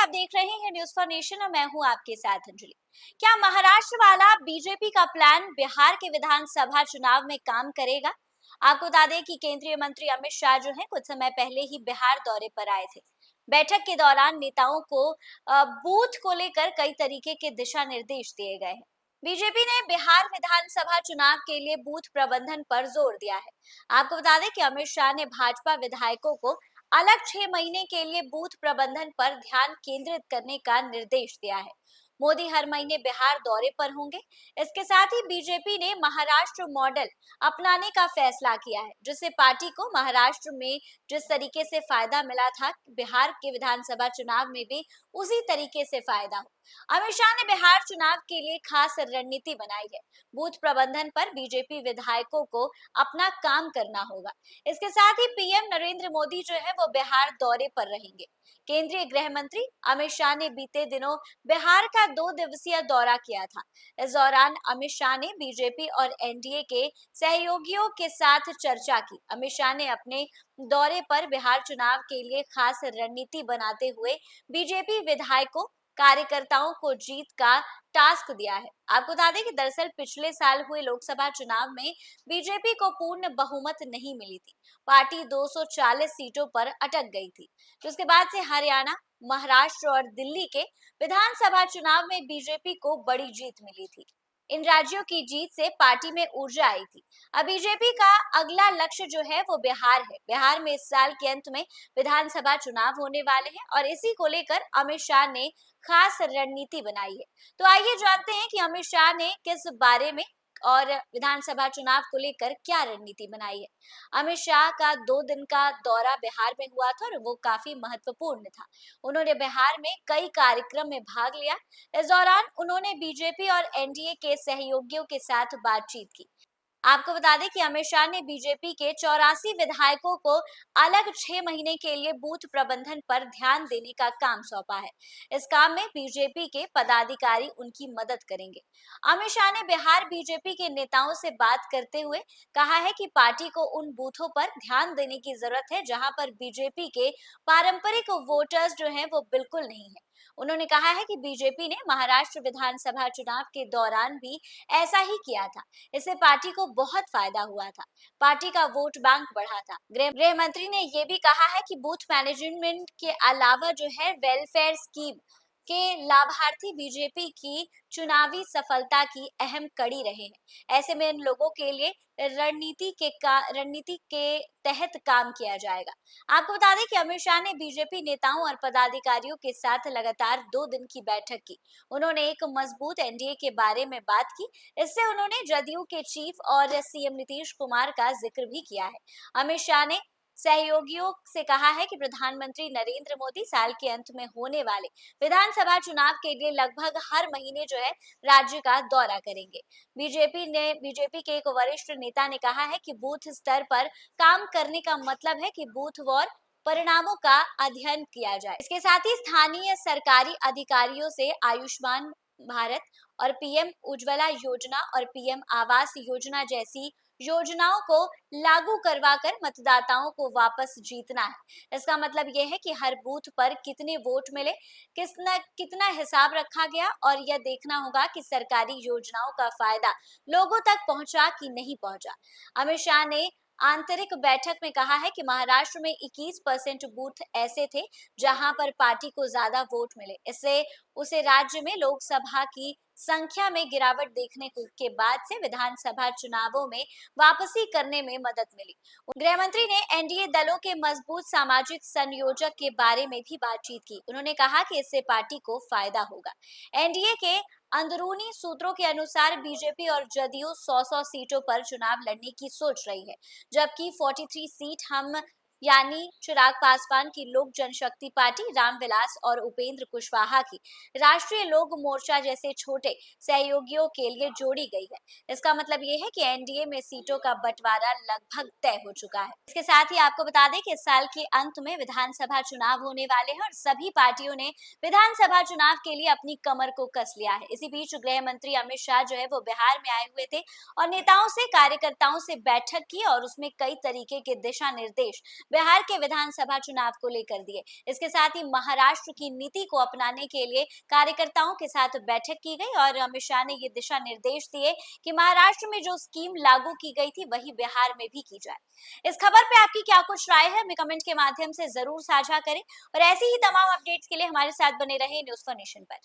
आप देख रहे हैं न्यूज फॉर नेशन और मैं हूं आपके साथ अंजलि। क्या महाराष्ट्र वाला बीजेपी का प्लान बिहार के विधानसभा चुनाव में काम करेगा? आपको बता दें कि केंद्रीय मंत्री अमित शाह जो है कुछ समय पहले ही बिहार दौरे पर आए थे। बैठक के दौरान नेताओं को बूथ को लेकर कई तरीके के दिशा निर्देश दिए गए हैं। बीजेपी ने बिहार विधानसभा चुनाव के लिए बूथ प्रबंधन पर जोर दिया है। आपको बता दें कि अमित शाह ने भाजपा विधायकों को अलग 6 महीने के लिए बूथ प्रबंधन पर ध्यान केंद्रित करने का निर्देश दिया है। मोदी हर महीने बिहार दौरे पर होंगे। इसके साथ ही बीजेपी ने महाराष्ट्र मॉडल अपनाने का फैसला किया है, जिससे पार्टी को महाराष्ट्र में जिस तरीके से फायदा मिला था, बिहार के विधानसभा चुनाव में भी उसी तरीके से फायदा हो। अमित शाह ने बिहार चुनाव के लिए खास रणनीति बनाई है। बूथ प्रबंधन पर बीजेपी विधायकों को अपना काम करना होगा। इसके साथ ही पीएम नरेंद्र मोदी जो है वो बिहार दौरे पर रहेंगे। केंद्रीय गृह मंत्री अमित शाह ने बीते दिनों बिहार का 2 दिवसीय दौरा किया था। इस दौरान अमित शाह ने बीजेपी और एनडीए के सहयोगियों के साथ चर्चा की। अमित शाह ने अपने दौरे पर बिहार चुनाव के लिए खास रणनीति बनाते हुए बीजेपी विधायकों कार्यकर्ताओं को जीत का टास्क दिया है। आपको बता दें कि दरअसल पिछले साल हुए लोकसभा चुनाव में बीजेपी को पूर्ण बहुमत नहीं मिली थी। पार्टी 240 सीटों पर अटक गई थी। उसके बाद से हरियाणा, महाराष्ट्र और दिल्ली के विधानसभा चुनाव में बीजेपी को बड़ी जीत मिली थी। इन राज्यों की जीत से पार्टी में ऊर्जा आई थी। अब बीजेपी का अगला लक्ष्य जो है वो बिहार है। बिहार में इस साल के अंत में विधानसभा चुनाव होने वाले हैं और इसी को लेकर अमित शाह ने खास रणनीति बनाई है। तो आइए जानते हैं कि अमित शाह ने किस बारे में और विधानसभा चुनाव को लेकर क्या रणनीति बनाई है। अमित शाह का 2 दिन का दौरा बिहार में हुआ था और वो काफी महत्वपूर्ण था। उन्होंने बिहार में कई कार्यक्रम में भाग लिया। इस दौरान उन्होंने बीजेपी और एनडीए के सहयोगियों के साथ बातचीत की। आपको बता दें कि अमित शाह ने बीजेपी के 84 विधायकों को अलग 6 महीने के लिए बूथ प्रबंधन पर ध्यान देने का काम सौंपा है। इस काम में बीजेपी के पदाधिकारी उनकी मदद करेंगे। अमित शाह ने बिहार बीजेपी के नेताओं से बात करते हुए कहा है कि पार्टी को उन बूथों पर ध्यान देने की जरूरत है जहां पर बीजेपी के पारंपरिक वोटर्स जो हैं वो बिल्कुल नहीं है। उन्होंने कहा है कि बीजेपी ने महाराष्ट्र विधानसभा चुनाव के दौरान भी ऐसा ही किया था। इससे पार्टी को बहुत फायदा हुआ था। पार्टी का वोट बैंक बढ़ा था। गृह मंत्री ने ये भी कहा है कि बूथ मैनेजमेंट के अलावा जो है वेलफेयर स्कीम के लाभार्थी बीजेपी की चुनावी सफलता की अहम कड़ी रहे हैं। ऐसे में इन लोगों के लिए रणनीति के तहत काम किया जाएगा। आपको बता दें कि अमित शाह ने बीजेपी नेताओं और पदाधिकारियों के साथ लगातार 2 दिन की बैठक की। उन्होंने एक मजबूत एनडीए के बारे में बात की। इससे उन्होंने जदयू के चीफ और सीएम नीतीश कुमार का जिक्र भी किया है। अमित शाह ने सहयोगियों से कहा है कि प्रधानमंत्री नरेंद्र मोदी साल के अंत में होने वाले विधानसभा चुनाव के लिए लगभग हर महीने जो है राज्य का दौरा करेंगे। बीजेपी के एक वरिष्ठ नेता ने कहा है कि बूथ स्तर पर काम करने का मतलब है कि बूथ वार परिणामों का अध्ययन किया जाए। इसके साथ ही स्थानीय सरकारी अधिकारियों से आयुष्मान भारत और पीएम उज्ज्वला योजना और पीएम आवास योजना जैसी योजनाओं को लागू करवाकर मतदाताओं को वापस जीतना है। इसका मतलब यह है कि हर बूथ पर कितने वोट मिले, कितना हिसाब रखा गया और यह देखना होगा कि सरकारी योजनाओं का फायदा लोगों तक पहुंचा कि नहीं पहुंचा। अमित शाह ने आंतरिक बैठक में कहा है कि महाराष्ट्र में 21% बूथ ऐसे थे जहां पर पार्टी को ज्यादा वोट मिले। इससे उसे राज्य में लोकसभा की संख्या में गिरावट देखने के बाद से विधानसभा चुनावों में वापसी करने में मदद मिली। गृह मंत्री ने एनडीए दलों के मजबूत सामाजिक संयोजक के बारे में भी बातचीत की। उन्होंने कहा कि इससे पार्टी को फायदा होगा। एनडीए के अंदरूनी सूत्रों के अनुसार बीजेपी और जदयू 100 सीटों पर चुनाव लड़ने की सोच रही है, जबकि 43 सीट हम यानी चिराग पासवान की लोक जनशक्ति पार्टी, रामविलास और उपेंद्र कुशवाहा की राष्ट्रीय लोक मोर्चा जैसे छोटे सहयोगियों के लिए जोड़ी गई है। इसका मतलब ये है कि एनडीए में सीटों का बंटवारा लगभग तय हो चुका है। इसके साथ ही आपको बता दें कि इस साल के अंत में विधानसभा चुनाव होने वाले हैं और सभी पार्टियों ने विधानसभा चुनाव के लिए अपनी कमर को कस लिया है। इसी बीच गृह मंत्री अमित शाह जो है वो बिहार में आए हुए थे और नेताओं से कार्यकर्ताओं से बैठक की और उसमें कई तरीके के दिशा निर्देश बिहार के विधानसभा चुनाव को लेकर दिए। इसके साथ ही महाराष्ट्र की नीति को अपनाने के लिए कार्यकर्ताओं के साथ बैठक की गई और अमित शाह ने ये दिशा निर्देश दिए कि महाराष्ट्र में जो स्कीम लागू की गई थी वही बिहार में भी की जाए। इस खबर पे आपकी क्या कुछ राय है, हमें कमेंट के माध्यम से जरूर साझा करें और ऐसी ही तमाम अपडेट्स के लिए हमारे साथ बने रहे न्यूज़ फॉर नेशन पर।